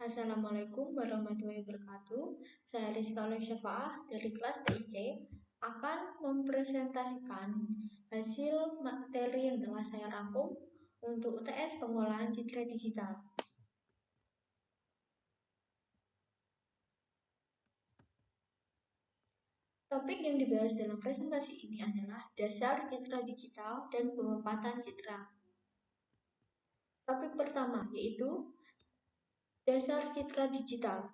Assalamualaikum warahmatullahi wabarakatuh. Saya Rizka Syafaah dari kelas TIC akan mempresentasikan hasil materi yang telah saya rangkum untuk UTS pengolahan citra digital. Topik yang dibahas dalam presentasi ini adalah dasar citra digital dan pemepatan citra. Topik pertama yaitu dasar citra digital.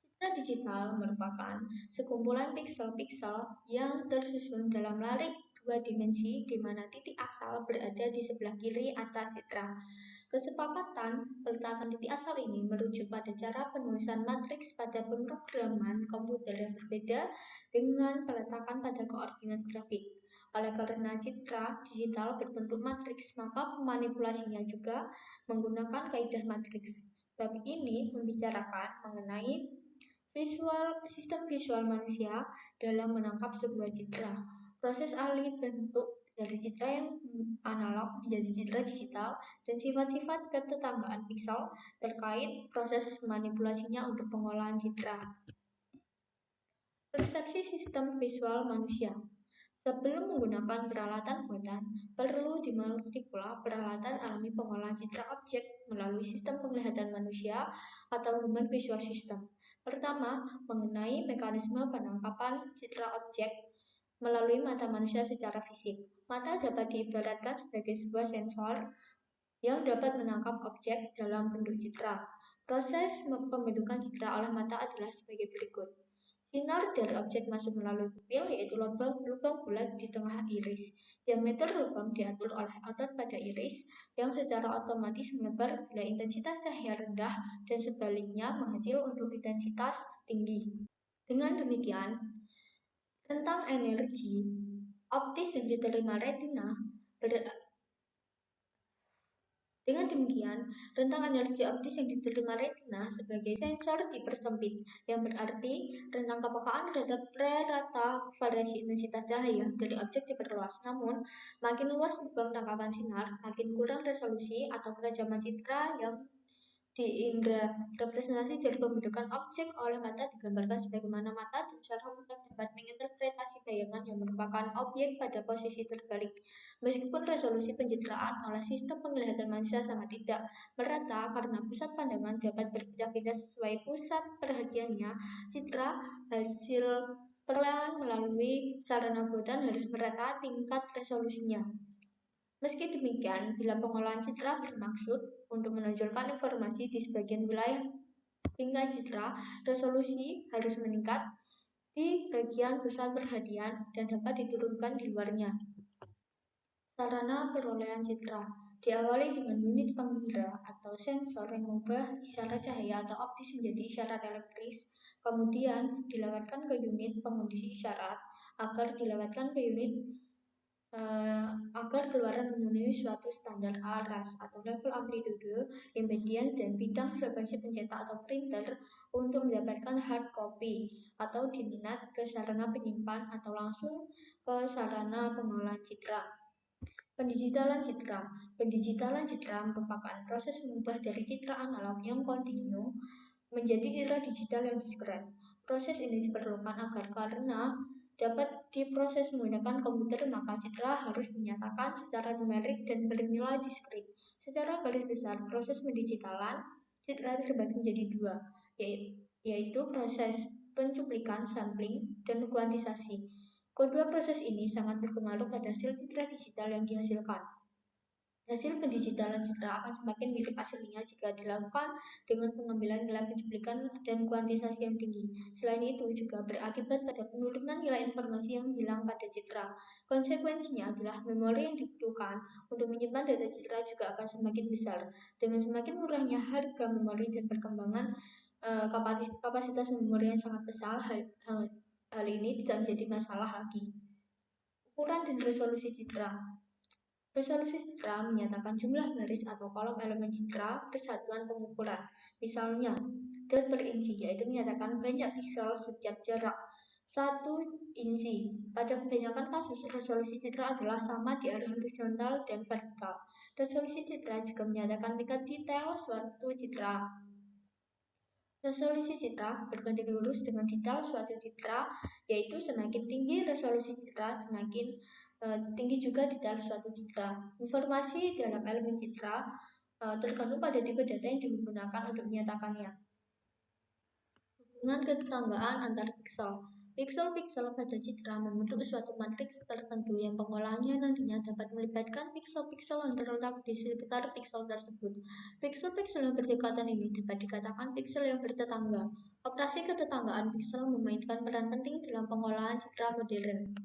Citra digital merupakan sekumpulan piksel-piksel yang tersusun dalam larik dua dimensi di mana titik asal berada di sebelah kiri atas citra. Kesepakatan peletakan titik asal ini merujuk pada cara penulisan matriks pada pemrograman komputer yang berbeda dengan peletakan pada koordinat grafik. Oleh karena citra digital berbentuk matriks, maka pemanipulasinya juga menggunakan kaidah matriks. Topik ini membicarakan mengenai sistem visual manusia dalam menangkap sebuah citra. Proses alih bentuk dari citra yang analog menjadi citra digital dan sifat-sifat ketetanggaan piksel terkait proses manipulasinya untuk pengolahan citra. Persepsi sistem visual manusia. Sebelum menggunakan peralatan buatan, perlu dimengerti pula peralatan alami pengolahan citra objek melalui sistem penglihatan manusia atau human visual system. Pertama, mengenai mekanisme penangkapan citra objek melalui mata manusia secara fisik. Mata dapat diibaratkan sebagai sebuah sensor yang dapat menangkap objek dalam bentuk citra. Proses pembentukan citra oleh mata adalah sebagai berikut. Sinar dari objek masuk melalui pupil, yaitu lubang bulat di tengah iris. Diameter lubang diatur oleh otot pada iris, yang secara otomatis menebar bila intensitas cahaya rendah dan sebaliknya mengecil untuk intensitas tinggi. Dengan demikian, rentang energi optis yang diterima retina yang diterima retina sebagai sensor dipersempit, yang berarti rentang kepekaan terhadap rata variasi intensitas cahaya dari objek diperluas. Namun, makin luas lubang tangkapan sinar, makin kurang resolusi atau ketajaman citra yang diindra. Representasi dari pembentukan objek oleh mata digambarkan sebagaimana mata secara mudah dapat menginterpretasi bayangan yang merupakan objek pada posisi terbalik. Meskipun resolusi pencitraan oleh sistem penglihatan manusia sangat tidak merata karena pusat pandangan dapat berpindah-pindah sesuai pusat perhatiannya, citra hasil perolehan melalui sarana buatan harus merata tingkat resolusinya. Meski demikian, bila pengolahan citra bermaksud untuk menonjolkan informasi di sebagian wilayah tingkat citra, resolusi harus meningkat di bagian pusat perhatian dan dapat diturunkan di luarnya. Sarana perolehan citra diawali dengan unit pengindra atau sensor yang mengubah isyarat cahaya atau optis menjadi isyarat elektris, kemudian dilewatkan ke unit pengondisi isyarat agar keluaran memenuhi suatu standar aras atau level amplitude, impedans, dan bidang frekuensi pencetak atau printer untuk mendapatkan hard copy atau diminat ke sarana penyimpan atau langsung ke sarana pengolahan citra. Pendigitalan citra. Pendigitalan citra merupakan proses mengubah dari citra analog yang kontinu menjadi citra digital yang diskret. Proses ini diperlukan agar karena dapat diproses menggunakan komputer, maka citra harus dinyatakan secara numerik dan bernilai diskrit. Secara garis besar, proses pendigitalan citra terbagi menjadi dua, yaitu proses pencuplikan, sampling, dan kuantisasi. Kedua proses ini sangat berpengaruh pada hasil citra digital yang dihasilkan. Hasil pendigitalan citra akan semakin mirip aslinya jika dilakukan dengan pengambilan nilai pencuplikan dan kuantisasi yang tinggi. Selain itu juga berakibat pada penurunan nilai informasi yang hilang pada citra. Konsekuensinya adalah memori yang dibutuhkan untuk menyimpan data citra juga akan semakin besar. Dengan semakin murahnya harga memori dan perkembangan kapasitas memori yang sangat besar, hal ini tidak menjadi masalah lagi. Ukuran dan resolusi citra. Resolusi citra menyatakan jumlah baris atau kolom elemen citra persatuan pengukuran. Misalnya, dot per inci, yaitu menyatakan banyak piksel setiap jarak 1 inci. Pada kebanyakan kasus, resolusi citra adalah sama di arah horizontal dan vertikal. Resolusi citra juga menyatakan tingkat detail suatu citra. Resolusi citra berbanding lurus dengan detail suatu citra, yaitu semakin tinggi resolusi citra, semakin tinggi juga detail suatu citra. Informasi dalam elemen citra tergantung pada tipe data yang digunakan untuk menyatakannya. Hubungan ketetanggaan antar piksel. Piksel-piksel pada citra membentuk suatu matriks tertentu yang pengolahannya nantinya dapat melibatkan piksel-piksel yang terletak di sekitar piksel tersebut. Piksel-piksel yang berdekatan ini dapat dikatakan piksel yang bertetangga. Operasi ketetanggaan piksel memainkan peran penting dalam pengolahan citra modern.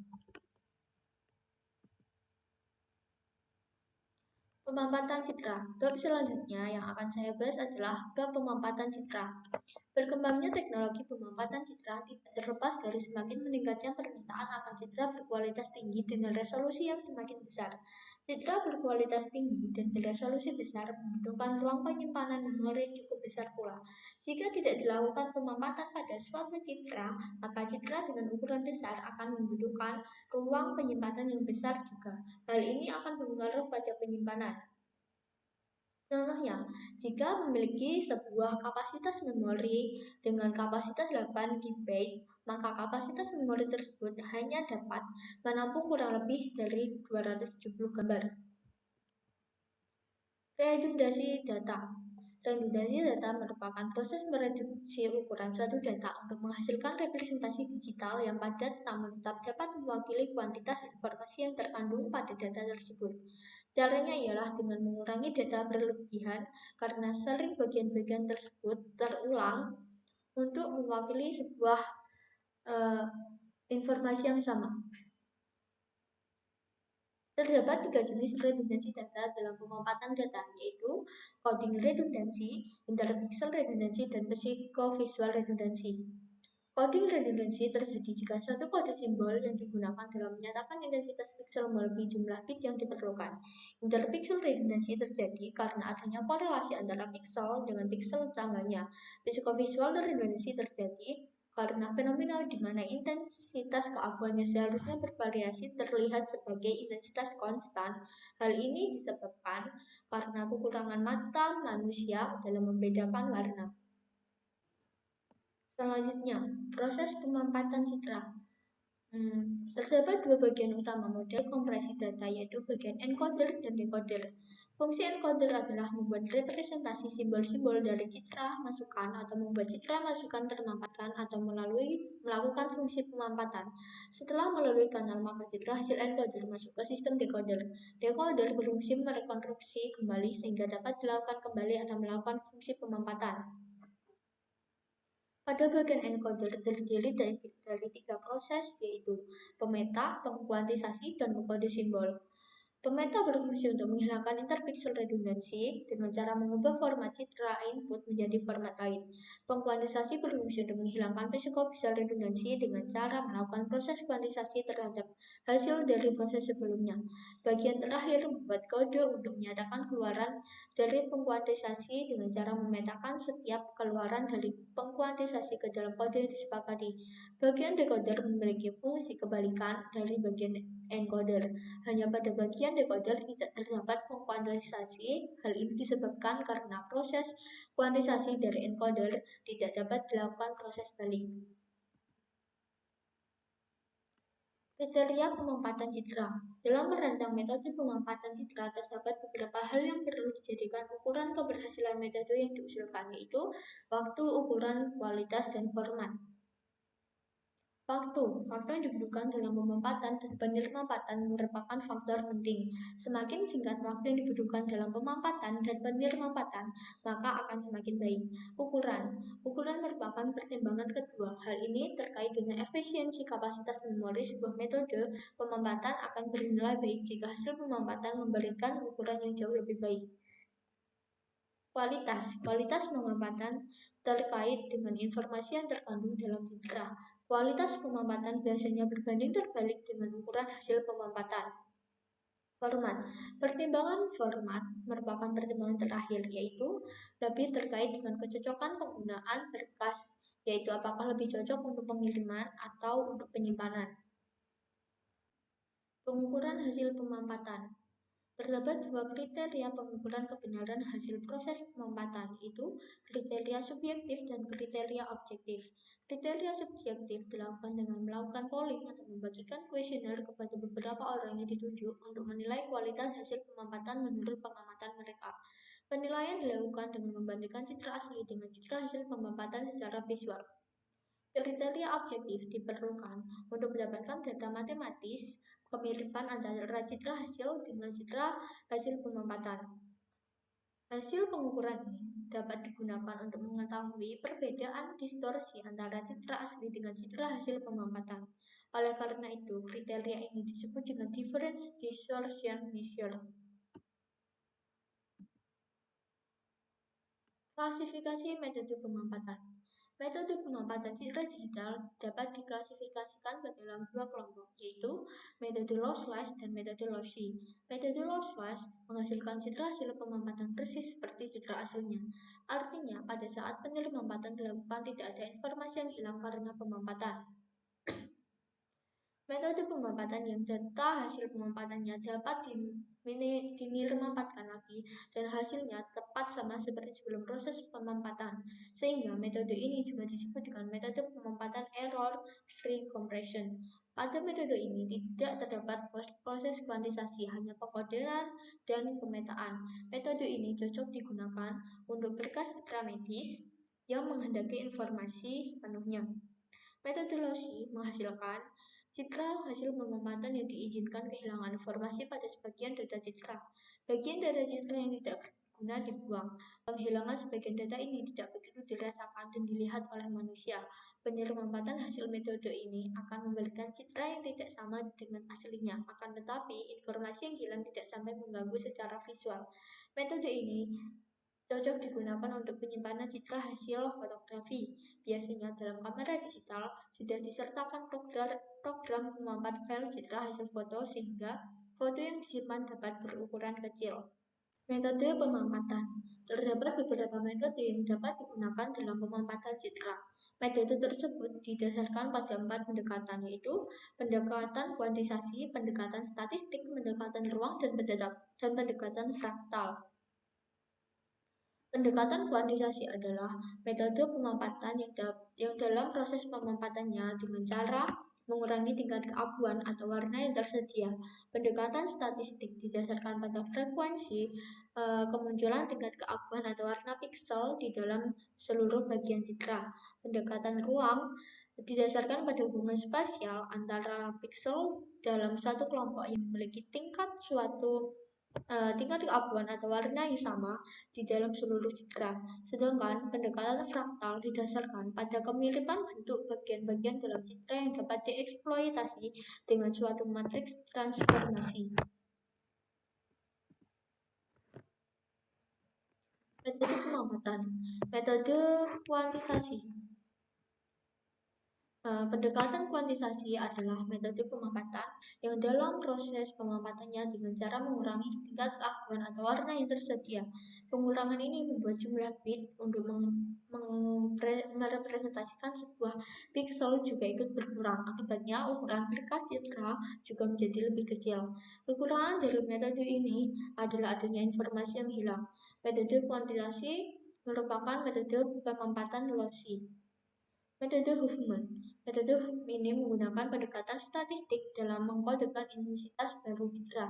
Pemampatan citra. Bab selanjutnya yang akan saya bahas adalah bab pemampatan citra. Berkembangnya teknologi pemampatan citra tidak terlepas dari semakin meningkatnya permintaan akan citra berkualitas tinggi dengan resolusi yang semakin besar. Citra berkualitas tinggi dan beresolusi besar membutuhkan ruang penyimpanan memori cukup besar pula. Jika tidak dilakukan pemampatan pada suatu citra, maka citra dengan ukuran besar akan membutuhkan ruang penyimpanan yang besar juga. Hal ini akan berpengaruh pada penyimpanan. Contohnya, jika memiliki sebuah kapasitas memori dengan kapasitas 8 GB, maka kapasitas memori tersebut hanya dapat menampung kurang lebih dari 270 gambar. Redundasi data. Redundasi data merupakan proses mereduksi ukuran suatu data untuk menghasilkan representasi digital yang padat namun tetap dapat mewakili kuantitas informasi yang terkandung pada data tersebut. Caranya ialah dengan mengurangi data berlebihan karena sering bagian-bagian tersebut terulang untuk mewakili sebuah informasi yang sama. Terdapat 3 jenis redundansi data dalam pemampatan data, yaitu coding redundansi, interpixel redundansi, dan psikovisual redundansi. Coding redundansi terjadi jika suatu kode simbol yang digunakan dalam menyatakan intensitas piksel melebihi jumlah bit yang diperlukan. Interpixel redundansi terjadi karena adanya korelasi antara piksel dengan piksel tetangganya. Psikovisual redundansi terjadi karena fenomena di mana intensitas keabuannya seharusnya bervariasi terlihat sebagai intensitas konstan. Hal ini disebabkan karena kekurangan mata manusia dalam membedakan warna. Selanjutnya, proses pemampatan citra. Terdapat dua bagian utama model kompresi data, yaitu bagian encoder dan decoder. Fungsi encoder adalah membuat representasi simbol-simbol dari citra masukan atau membuat citra masukan termampatkan atau melakukan fungsi pemampatan. Setelah melalui kanal maka citra hasil encoder masuk ke sistem decoder. Decoder berfungsi merekonstruksi kembali sehingga dapat dilakukan kembali atau melakukan fungsi pemampatan. Pada bagian encoder terdiri dari 3 proses, yaitu pemeta, pengkuantisasi, dan mengkode simbol. Pemeta berfungsi untuk menghilangkan interpixel redundansi dengan cara mengubah format citra input menjadi format lain. Pengkuantisasi berfungsi untuk menghilangkan psikovisual redundansi dengan cara melakukan proses kuantisasi terhadap hasil dari proses sebelumnya. Bagian terakhir membuat kode untuk menyatakan keluaran dari pengkuantisasi dengan cara memetakan setiap keluaran dari pengkuantisasi ke dalam kode yang disepakati. Bagian decoder memiliki fungsi kebalikan dari bagian encoder. Hanya pada bagian decoder tidak terdapat pengkuantisasi. Hal ini disebabkan karena proses kuantisasi dari encoder tidak dapat dilakukan proses balik. Kriteria pemampatan citra. Dalam merancang metode pemampatan citra, terdapat beberapa hal yang perlu dijadikan ukuran keberhasilan metode yang diusulkan, yaitu waktu, ukuran, kualitas, dan format. Waktu yang dibutuhkan dalam pemampatan dan penirmampatan merupakan faktor penting. Semakin singkat waktu yang dibutuhkan dalam pemampatan dan penirmampatan, maka akan semakin baik. Ukuran merupakan pertimbangan kedua. Hal ini terkait dengan efisiensi kapasitas memori. Sebuah metode pemampatan akan bernilai baik jika hasil pemampatan memberikan ukuran yang jauh lebih baik. Kualitas pemampatan terkait dengan informasi yang terkandung dalam citra. Kualitas pemampatan biasanya berbanding terbalik dengan ukuran hasil pemampatan. Format. Pertimbangan format merupakan pertimbangan terakhir, yaitu lebih terkait dengan kecocokan penggunaan berkas, yaitu apakah lebih cocok untuk pengiriman atau untuk penyimpanan. Pengukuran hasil pemampatan Terdapat dua kriteria pengukuran kebenaran hasil proses pemampatan, yaitu kriteria subjektif dan kriteria objektif. Kriteria subjektif dilakukan dengan melakukan polling atau membagikan kuesioner kepada beberapa orang yang ditunjuk untuk menilai kualitas hasil pemampatan menurut pengamatan mereka. Penilaian dilakukan dengan membandingkan citra asli dengan citra hasil pemampatan secara visual. Kriteria objektif diperlukan untuk mendapatkan data matematis kemiripan antara citra hasil dengan citra hasil pemampatan. Hasil pengukuran ini dapat digunakan untuk mengetahui perbedaan distorsi antara citra asli dengan citra hasil pemampatan. Oleh karena itu, kriteria ini disebut dengan difference distortion measure. Klasifikasi metode pemampatan. Metode pemampatan citra digital dapat diklasifikasikan ke dalam dua kelompok, yaitu metode lossless dan metode lossy. Metode lossless menghasilkan citra hasil pemampatan persis seperti citra aslinya. Artinya, pada saat penyelamatan dilakukan tidak ada informasi yang hilang karena pemampatan. Metode pemampatan yang data hasil pemampatannya dapat dinirmampatkan lagi dan hasilnya tepat sama seperti sebelum proses pemampatan. Sehingga metode ini juga disebut dengan metode pemampatan error-free compression. Pada metode ini tidak terdapat proses kuantisasi, hanya pengkodean dan pemetaan. Metode ini cocok digunakan untuk berkas citra medis yang menghendaki informasi sepenuhnya. Metode lossy menghasilkan citra hasil pemampatan yang diizinkan kehilangan informasi pada sebagian data citra. Bagian data citra yang tidak berguna dibuang. Penghilangan sebagian data ini tidak begitu dirasakan dan dilihat oleh manusia. Penyelamatan hasil metode ini akan memberikan citra yang tidak sama dengan aslinya, akan tetapi informasi yang hilang tidak sampai mengganggu secara visual. Metode ini cocok digunakan untuk penyimpanan citra hasil fotografi. Biasanya dalam kamera digital sudah disertakan program memampat file citra hasil foto sehingga foto yang disimpan dapat berukuran kecil. Metode pemampatan. Terdapat beberapa metode yang dapat digunakan dalam pemampatan citra. Metode tersebut didasarkan pada 4 pendekatan, yaitu pendekatan kuantisasi, pendekatan statistik, pendekatan ruang, dan pendekatan fraktal. Pendekatan kuantisasi adalah metode pemampatan yang dalam proses pemampatannya dengan cara mengurangi tingkat keabuan atau warna yang tersedia. Pendekatan statistik didasarkan pada frekuensi kemunculan tingkat keabuan atau warna piksel di dalam seluruh bagian citra. Pendekatan ruang didasarkan pada hubungan spasial antara piksel dalam satu kelompok yang memiliki tingkat keabuan atau warna yang sama di dalam seluruh citra. Sedangkan pendekatan fraktal didasarkan pada kemiripan bentuk bagian-bagian dalam citra yang dapat dieksploitasi dengan suatu matriks transformasi. Metode pemampatan. Metode kuantisasi. Pendekatan kuantisasi adalah metode pemampatan yang dalam proses pemampatannya dengan cara mengurangi tingkat keakuan atau warna yang tersedia. Pengurangan ini membuat jumlah bit untuk merepresentasikan sebuah piksel juga ikut berkurang. Akibatnya ukuran berkas citra juga menjadi lebih kecil. Kekurangan dari metode ini adalah adanya informasi yang hilang. Metode kuantisasi merupakan metode pemampatan lossy. Metode Huffman. Metode ini menggunakan pendekatan statistik dalam mengkodekan intensitas baru citra.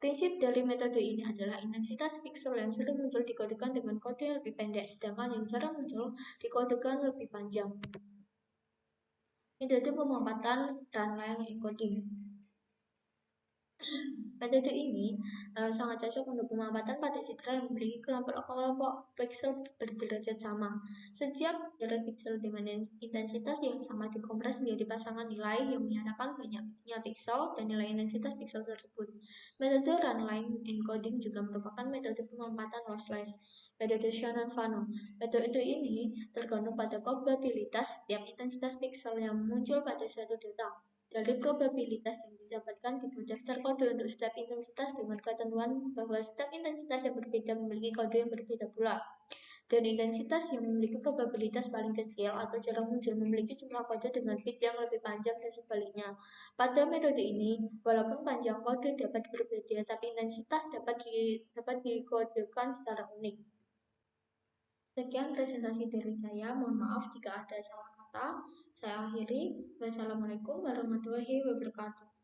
Prinsip dari metode ini adalah intensitas piksel yang sering muncul dikodekan dengan kode yang lebih pendek, sedangkan yang jarang muncul dikodekan lebih panjang. Metode pemampatan run-line encoding. Metode ini sangat cocok untuk pemampatan pada citra yang memiliki kelompok-kelompok piksel berderajat sama. Setiap jarak piksel dengan intensitas yang sama dikompres menjadi pasangan nilai yang menyatakan banyaknya piksel dan nilai intensitas piksel tersebut. Metode run-line encoding juga merupakan metode pemampatan lossless. Metode Shannon-Fano. Metode ini tergantung pada probabilitas setiap intensitas piksel yang muncul pada suatu data. Dari probabilitas yang didapatkan dibuat daftar kode untuk setiap intensitas dengan ketentuan bahwa setiap intensitas yang berbeda memiliki kode yang berbeda pula. dan intensitas yang memiliki probabilitas paling kecil atau jarang muncul memiliki jumlah kode dengan bit yang lebih panjang dan sebaliknya. Pada metode ini, walaupun panjang kode dapat berbeda, tapi intensitas dapat dikodekan secara unik. Sekian presentasi dari saya. Mohon maaf jika ada salah kata. Saya akhiri. Wassalamualaikum warahmatullahi wabarakatuh.